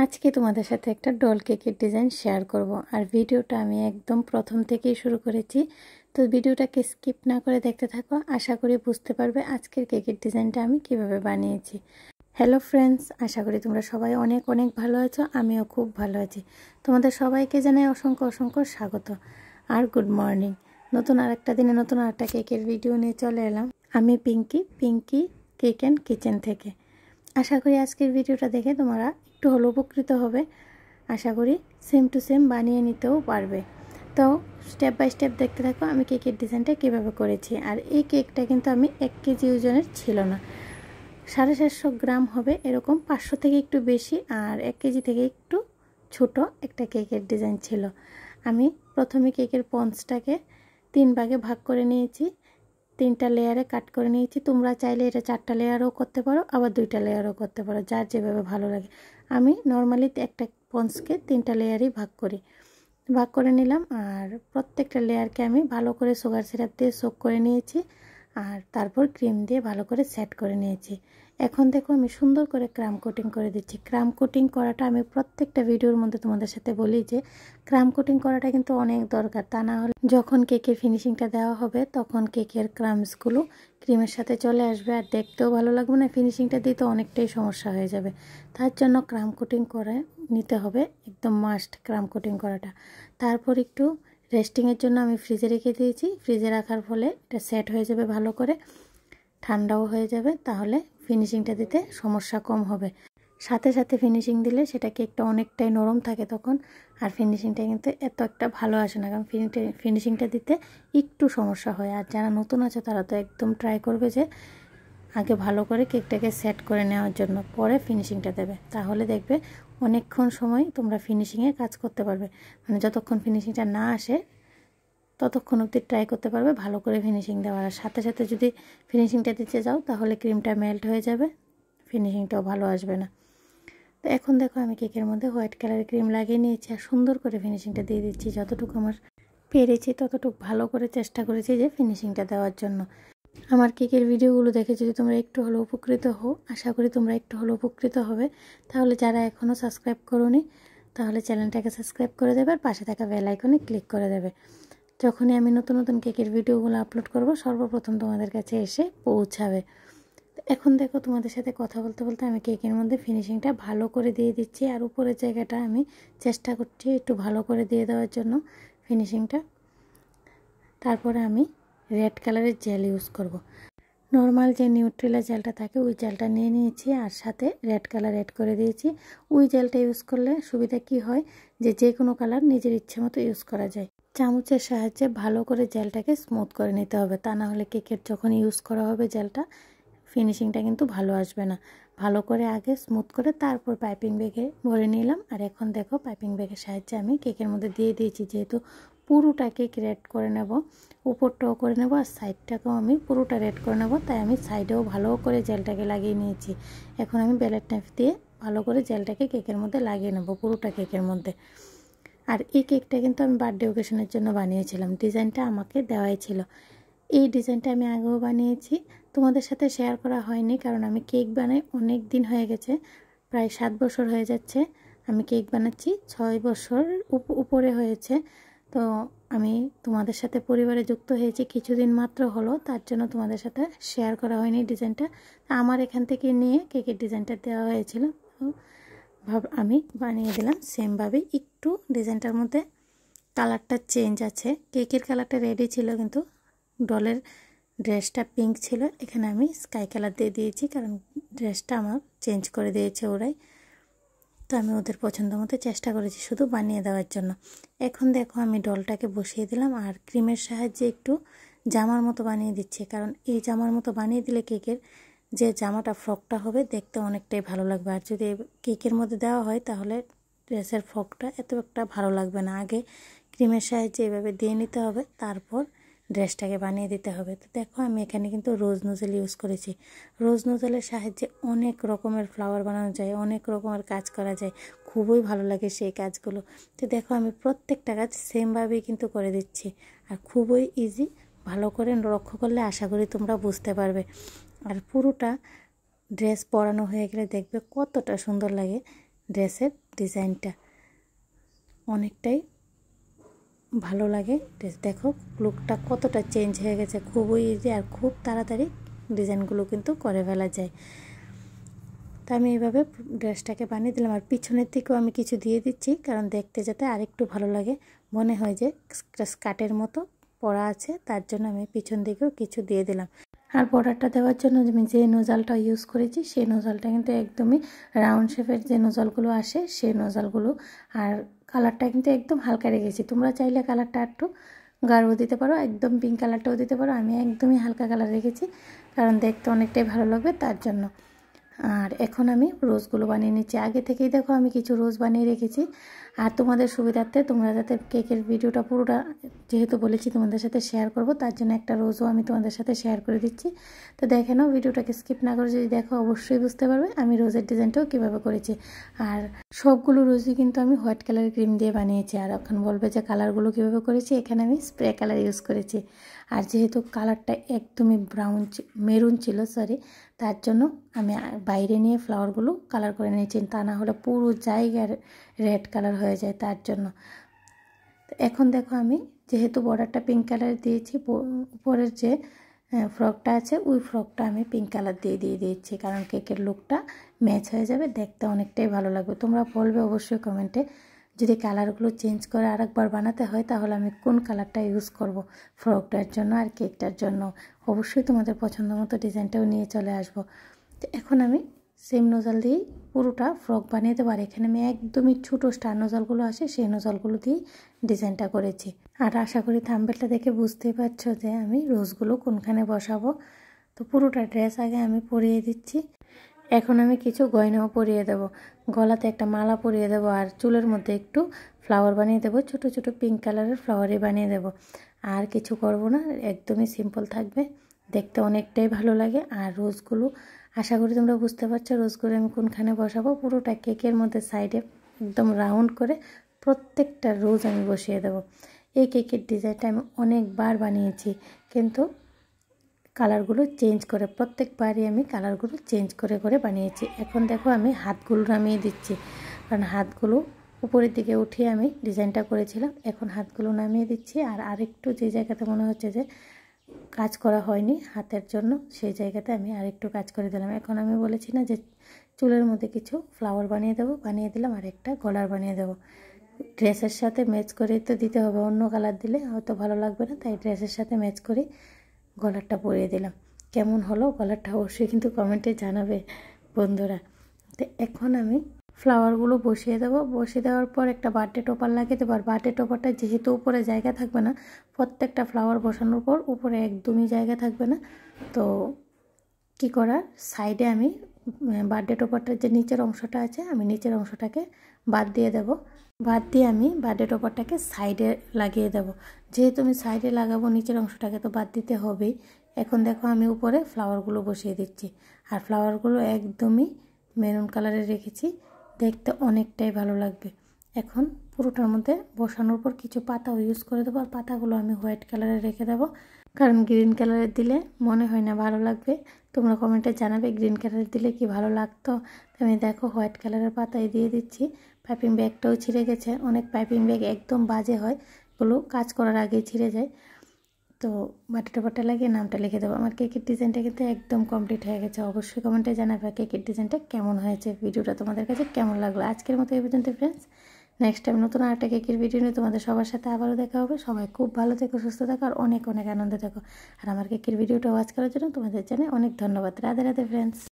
আজকে তোমাদের সাথে একটা ডল কেকের ডিজাইন শেয়ার করব আর ভিডিওটা আমি একদম প্রথম থেকেই শুরু করেছি। তো ভিডিওটাকে স্কিপ না করে দেখতে থাকো, আশা করি বুঝতে পারবে আজকের কেকের ডিজাইনটা আমি কিভাবে বানিয়েছি। হ্যালো ফ্রেন্ডস, আশা করি তোমরা সবাই অনেক অনেক ভালো আছো, আমিও খুব ভালো আছি। তোমাদের সবাইকে জানাই অসংখ্য অসংখ্য স্বাগত আর গুড মর্নিং। নতুন আরেকটা দিনে নতুন আরেকটা কেকের ভিডিও নিয়ে চলে এলাম আমি পিঙ্কি কেক অ্যান্ড কিচেন থেকে। আশা করি আজকের ভিডিওটা দেখে তোমরা একটু হলো উপকৃত হবে। আশা করি সেম টু সেম বানিয়ে নিতেও পারবে। তো স্টেপ বাই স্টেপ দেখতে থাকো আমি কেকের ডিজাইনটা কীভাবে করেছি। আর এই কেকটা কিন্তু আমি 1 কেজি ওজনের ছিল না, 750 গ্রাম হবে এরকম, 500 থেকে একটু বেশি আর 1 কেজি থেকে একটু ছোট একটা কেকের ডিজাইন ছিল। আমি প্রথমে কেকের পঞ্চটাকে 3 ভাগে ভাগ করে নিয়েছি, 3টা লেয়ারে কাট করে নিয়েছি। তোমরা চাইলে এটা 4টা লেয়ারও করতে পারো, আবার 2টা লেয়ারও করতে পারো, যার যেভাবে ভালো লাগে। আমি নর্মালি একটা পঞ্চকে 3টা লেয়ারই ভাগ করে নিলাম। আর প্রত্যেকটা লেয়ারকে আমি ভালো করে সুগার সিরাপ দিয়ে সোক করে নিয়েছি আর তারপর ক্রিম দিয়ে ভালো করে সেট করে নিয়েছি। এখন দেখো আমি সুন্দর করে ক্রাম কোটিং করে দিচ্ছি। ক্রাম কোটিং করাটা আমি প্রত্যেকটা ভিডিওর মধ্যে তোমাদের সাথে বলি যে ক্রাম কোটিং করাটা কিন্তু অনেক দরকার, তা না হলে যখন কেকের ফিনিশিংটা দেওয়া হবে তখন কেকের ক্রামসগুলো ক্রিমের সাথে চলে আসবে আর দেখতেও ভালো লাগবে না, ফিনিশিংটা দিতে অনেকটাই সমস্যা হয়ে যাবে। তার জন্য ক্রাম কোটিং করে নিতে হবে, একদম মাস্ট ক্রাম কোটিং করাটা। তারপর একটু রেস্টিংয়ের জন্য আমি ফ্রিজে রেখে দিয়েছি। ফ্রিজে রাখার ফলে এটা সেট হয়ে যাবে ভালো করে, ঠান্ডাও হয়ে যাবে, তাহলে ফিনিশিংটা দিতে সমস্যা কম হবে। সাথে সাথে ফিনিশিং দিলে সেটা কেকটা অনেকটাই নরম থাকে তখন, আর ফিনিশিংটা কিন্তু এত একটা ভালো আসে না, কারণ ফিনিশিংটা দিতে একটু সমস্যা হয়। আর যারা নতুন আছে তারা তো একদম ট্রাই করবে যে আগে ভালো করে কেকটাকে সেট করে নেওয়ার জন্য পরে ফিনিশিংটা দেবে, তাহলে দেখবে অনেকক্ষণ সময় তোমরা ফিনিশিংয়ে কাজ করতে পারবে। মানে যতক্ষণ ফিনিশিংটা না আসে ততক্ষণ অবধি ট্রাই করতে পারবে ভালো করে ফিনিশিং দেওয়ার। আর সাথে সাথে যদি ফিনিশিংটা দিতে যাও তাহলে ক্রিমটা মেল্ট হয়ে যাবে, ফিনিশিংটাও ভালো আসবে না। তো এখন দেখো আমি কেকের মধ্যে হোয়াইট কালারের ক্রিম লাগিয়ে নিয়েছি আর সুন্দর করে ফিনিশিংটা দিয়ে দিচ্ছি। যতটুকু আমার পেরেছি ততটুকু ভালো করে চেষ্টা করেছি যে ফিনিশিংটা দেওয়ার জন্য। আমার কেকের ভিডিওগুলো দেখে যদি তোমরা একটু হলেও উপকৃত হও, আশা করি তোমরা একটু হলেও উপকৃত হবে। তাহলে যারা এখনও সাবস্ক্রাইব করোনি তাহলে চ্যানেলটাকে সাবস্ক্রাইব করে দেবে আর পাশে থাকা বেল আইকনে ক্লিক করে দেবে। যখনই আমি নতুন নতুন কেকের ভিডিওগুলো আপলোড করব সর্বপ্রথম তোমাদের কাছে এসে পৌঁছাবে। এখন দেখো তোমাদের সাথে কথা বলতে বলতে আমি কেকের মধ্যে ফিনিশিংটা ভালো করে দিয়ে দিচ্ছি আর উপরের জায়গাটা আমি চেষ্টা করছি একটু ভালো করে দিয়ে দেওয়ার জন্য ফিনিশিংটা। তারপরে আমি রেড কালারের জেল ইউজ করব। নর্মাল যে নিউট্রেলা জেলটা থাকে ওই জেলটা নিয়ে নিয়েছি আর সাথে রেড কালার অ্যাড করে দিয়েছি। ওই জেলটা ইউজ করলে সুবিধা কি হয় যে কোনো কালার নিজের ইচ্ছে মতো ইউজ করা যায়। চামচের সাহায্যে ভালো করে জেলটাকে স্মুথ করে নিতে হবে, তা না হলে কেকের যখন ইউজ করা হবে জেলটা ফিনিশিংটা কিন্তু ভালো আসবে না। ভালো করে আগে স্মুথ করে তারপর পাইপিং ব্যাগে ভরে নিলাম। আর এখন দেখো পাইপিং ব্যাগের সাহায্যে আমি কেকের মধ্যে দিয়ে দিয়েছি, যেহেতু পুরোটা কেক রেড করে নেব, উপরটাও করে নেব আর সাইডটাকেও আমি পুরোটা রেড করে নেব, তাই আমি সাইডেও ভালো করে জেলটাকে লাগিয়ে নিয়েছি। এখন আমি বেলেট নাইফ দিয়ে ভালো করে জেলটাকে কেকের মধ্যে লাগিয়ে নেব পুরোটা কেকের মধ্যে। আর এই কেকটা কিন্তু আমি বার্থডে ওকেশনের জন্য বানিয়েছিলাম, ডিজাইনটা আমাকে দেওয়াই ছিল। এই ডিজাইনটা আমি আগেও বানিয়েছি, তোমাদের সাথে শেয়ার করা হয়নি কারণ আমি কেক বানাই অনেক দিন হয়ে গেছে, প্রায় 7 বছর হয়ে যাচ্ছে আমি কেক বানাচ্ছি, 6 বছর উপরে হয়েছে। তো আমি তোমাদের সাথে পরিবারে যুক্ত হয়েছি কিছুদিন মাত্র হলো, তার জন্য তোমাদের সাথে শেয়ার করা হয়নি ডিজাইনটা। আমার এখান থেকে নিয়ে কেকের ডিজাইনটা দেওয়া হয়েছিল, আমি বানিয়ে দিলাম সেমভাবে। একটু ডিজাইনটার মধ্যে কালারটা চেঞ্জ আছে, কেকের কালারটা রেডি ছিল কিন্তু ডলের ড্রেসটা পিঙ্ক ছিল, এখানে আমি স্কাই কালার দিয়ে দিয়েছি কারণ ড্রেসটা আমার চেঞ্জ করে দিয়েছে ওরাই। তো আমি ওদের পছন্দ মতো চেষ্টা করেছি শুধু বানিয়ে দেওয়ার জন্য। এখন দেখো আমি ডলটাকে বসিয়ে দিলাম আর ক্রিমের সাহায্যে একটু জামার মতো বানিয়ে দিচ্ছি, কারণ এই জামার মতো বানিয়ে দিলে কেকের যে জামাটা ফ্রকটা হবে দেখতে অনেকটাই ভালো লাগবে। আর যদি কেকের মধ্যে দেওয়া হয় তাহলে ড্রেসের ফ্রকটা এত একটা ভালো লাগবে না। আগে ক্রিমের সাহায্যে এভাবে দিয়ে নিতে হবে, তারপর ড্রেসটাকে বানিয়ে দিতে হবে। তো দেখো আমি এখানে কিন্তু রোজ নোজেল ইউজ করেছি। রোজ নোজেলের সাহায্যে অনেক রকমের ফ্লাওয়ার বানানো যায়, অনেক রকমের কাজ করা যায়, খুবই ভালো লাগে সেই কাজগুলো। তো দেখো আমি প্রত্যেকটা কাজ সেমভাবেই কিন্তু করে দিচ্ছি আর খুবই ইজি, ভালো করে লক্ষ্য করলে আশা করি তোমরা বুঝতে পারবে। আর পুরোটা ড্রেস পরানো হয়ে গেলে দেখবে কতটা সুন্দর লাগে, ড্রেসের ডিজাইনটা অনেকটাই ভালো লাগে। দেখো লুকটা কতটা চেঞ্জ হয়ে গেছে, খুবই ইজি আর খুব তাড়াতাড়ি ডিজাইনগুলো কিন্তু করে ফেলা যায়। তো আমি এইভাবে ড্রেসটাকে বানিয়ে দিলাম, আর পিছনের দিকেও আমি কিছু দিয়ে দিচ্ছি, কারণ দেখতে যাতে আরেকটু ভালো লাগে, মনে হয় যে স্কার্টের মতো পরা আছে, তার জন্য আমি পিছন দিকেও কিছু দিয়ে দিলাম। আর বর্ডারটা দেওয়ার জন্য আমি যে নোজালটা ইউজ করেছি সেই নোজালটা কিন্তু একদমই রাউন্ড শেপের যে নোজালগুলো আসে সেই নোজালগুলো, আর কালারটা কিন্তু একদম হালকা রেখেছি। তোমরা চাইলে কালারটা একটু গাঢ়ও দিতে পারো, একদম পিঙ্ক কালারটাও দিতে পারো, আমি একদমই হালকা কালার রেখেছি কারণ দেখতে অনেকটাই ভালো লাগবে তার জন্য। আর এখন আমি রোজগুলো বানিয়ে নিচ্ছি। আগে থেকেই দেখো আমি কিছু রোজ বানিয়ে রেখেছি, আর তোমাদের সুবিধার্থে তোমরা যাতে কেকের ভিডিওটা পুরোটা যেহেতু বলেছি তোমাদের সাথে শেয়ার করব, তার জন্য একটা রোজও আমি তোমাদের সাথে শেয়ার করে দিচ্ছি। তো দেখে নাও, ভিডিওটাকে স্কিপ না করে যদি দেখো অবশ্যই বুঝতে পারবে আমি রোজের ডিজাইনটাও কীভাবে করেছি। আর সবগুলো রোজই কিন্তু আমি হোয়াইট কালারের ক্রিম দিয়ে বানিয়েছি। আর এখন বলবে যে কালারগুলো কীভাবে করেছি, এখানে আমি স্প্রে কালার ইউজ করেছি। আর যেহেতু কালারটা একদমই মেরুন ছিল তার জন্য আমি বাইরে নিয়ে ফ্লাওয়ারগুলো কালার করে নিয়েছি, তা না হলে পুরো জায়গার রেড কালার হয়ে যায় তার জন্য। এখন দেখো আমি যেহেতু বর্ডারটা পিঙ্ক কালার দিয়েছি, উপরের যে ফ্রকটা আছে ওই ফ্রকটা আমি পিঙ্ক কালার দিয়ে দিয়েছি, কারণ কেকের লুকটা ম্যাচ হয়ে যাবে, দেখতে অনেকটাই ভালো লাগবে। তোমরা বলবে অবশ্যই কমেন্টে, যদি কালারগুলো চেঞ্জ করে আরেকবার বানাতে হয় তাহলে আমি কোন কালারটা ইউজ করব ফ্রকটার জন্য আর কেকটার জন্য। অবশ্যই তোমাদের পছন্দ মতো ডিজাইনটাও নিয়ে চলে আসব। তো এখন আমি সেম নোজাল দিয়েই পুরোটা ফ্রক বানিয়ে দেবো। আর এখানে আমি একদমই ছোটো স্টার নোজালগুলো আসে সেই নোজালগুলো দিয়েই ডিজাইনটা করেছি। আর আশা করি থাম্বনেলটা দেখে বুঝতেই পারছো যে আমি রোজগুলো কোনখানে বসাবো। তো পুরোটা ড্রেস আগে আমি পরিয়ে দিচ্ছি। এখন আমি কিছু গয়নাও পরিয়ে দেবো, গলাতে একটা মালা পরিয়ে দেবো, আর চুলের মধ্যে একটু ফ্লাওয়ার বানিয়ে দেবো, ছোট ছোট পিঙ্ক কালারের ফ্লাওয়ারই বানিয়ে দেবো। আর কিছু করব না, একদমই সিম্পল থাকবে, দেখতে অনেকটাই ভালো লাগে। আর রোজগুলো আশা করি তোমরা বুঝতে পারছো রোজগুলো আমি কোনখানে বসাবো। পুরোটা কেকের মধ্যে সাইডে একদম রাউন্ড করে প্রত্যেকটা রোজ আমি বসিয়ে দেবো। এই কেকের ডিজাইনটা আমি অনেকবার বানিয়েছি, কিন্তু কালারগুলো চেঞ্জ করে প্রত্যেকবারই আমি কালারগুলো চেঞ্জ করে করে বানিয়েছি। এখন দেখো আমি হাতগুলো নামিয়ে দিচ্ছি, কারণ হাতগুলো উপরের দিকে উঠিয়ে আমি ডিজাইনটা করেছিলাম, এখন হাতগুলো নামিয়ে দিচ্ছি। আর আরেকটু যে জায়গাতে মনে হচ্ছে যে কাজ করা হয়নি হাতের জন্য, সেই জায়গাতে আমি আরেকটু কাজ করে দিলাম। এখন আমি বলেছি না যে চুলের মধ্যে কিছু ফ্লাওয়ার বানিয়ে দেবো, বানিয়ে দিলাম, আর একটা গলার বানিয়ে দেবো। ড্রেসের সাথে ম্যাচ করে তো দিতে হবে, অন্য কালার দিলে হয়তো ভালো লাগবে না, তাই ড্রেসের সাথে ম্যাচ করে গলারটা পরিয়ে দিলাম। কেমন হলো গলারটা অবশ্যই কিন্তু কমেন্টে জানাবে বন্ধুরা। তো এখন আমি ফ্লাওয়ারগুলো বসিয়ে দেবো, বসিয়ে দেওয়ার পর একটা বার্থডে টপার লাগিয়ে দেবো। আর বার্থডে টপারটা যেহেতু উপরে জায়গা থাকবে না, প্রত্যেকটা ফ্লাওয়ার বসানোর পর উপরে একদমই জায়গা থাকবে না, তো কি করার, সাইডে আমি বার্থডে টপারটার যে নিচের অংশটা আছে আমি নিচের অংশটাকে বাদ দিয়ে দেব, বাদ দিয়ে আমি বার্থডে টপারটাকে সাইডে লাগিয়ে দেব। যেহেতু আমি সাইডে লাগাবো নিচের অংশটাকে তো বাদ দিতে হবেই। এখন দেখো আমি উপরে ফ্লাওয়ারগুলো বসিয়ে দিচ্ছি, আর ফ্লাওয়ারগুলো একদমই মেরুন কালারে রেখেছি, দেখতে অনেকটাই ভালো লাগবে। এখন পুরোটার মধ্যে বসানোর পর কিছু পাতাও ইউজ করে দেবো, আর পাতাগুলো আমি হোয়াইট কালারে রেখে দেবো, কারণ গ্রিন কালারের দিলে মনে হয় না ভালো লাগবে। তোমরা কমেন্টে জানাবে গ্রিন কালারের দিলে কি ভালো লাগতো। আমি দেখো হোয়াইট কালারের পাতায় দিয়ে দিচ্ছি। পাইপিং ব্যাগটাও ছিঁড়ে গেছে, অনেক পাইপিং ব্যাগ একদম বাজে হয়, ওগুলো কাজ করার আগেই ছিঁড়ে যায়। তো বাটাটা লাগিয়ে নামটা লিখে দেবো। আমার কেকের ডিজাইনটা কিন্তু একদম কমপ্লিট হয়ে গেছে। অবশ্যই কমেন্টে জানাবে কেকের ডিজাইনটা কেমন হয়েছে, ভিডিওটা তোমাদের কাছে কেমন লাগলো। আজকের মতো এই পর্যন্ত ফ্রেন্ডস, নেক্সট টাইম নতুন আরেকটা কেকের ভিডিও নিয়ে তোমাদের সবার সাথে আবারও দেখা হবে। সবাই খুব ভালো থেকো, সুস্থ থাকো, আর অনেক অনেক আনন্দে থাকো। আর আমার কেকের ভিডিওটা ওয়াচ করার জন্য তোমাদের জানাই অনেক ধন্যবাদ। রাধে রাধে ফ্রেন্ডস।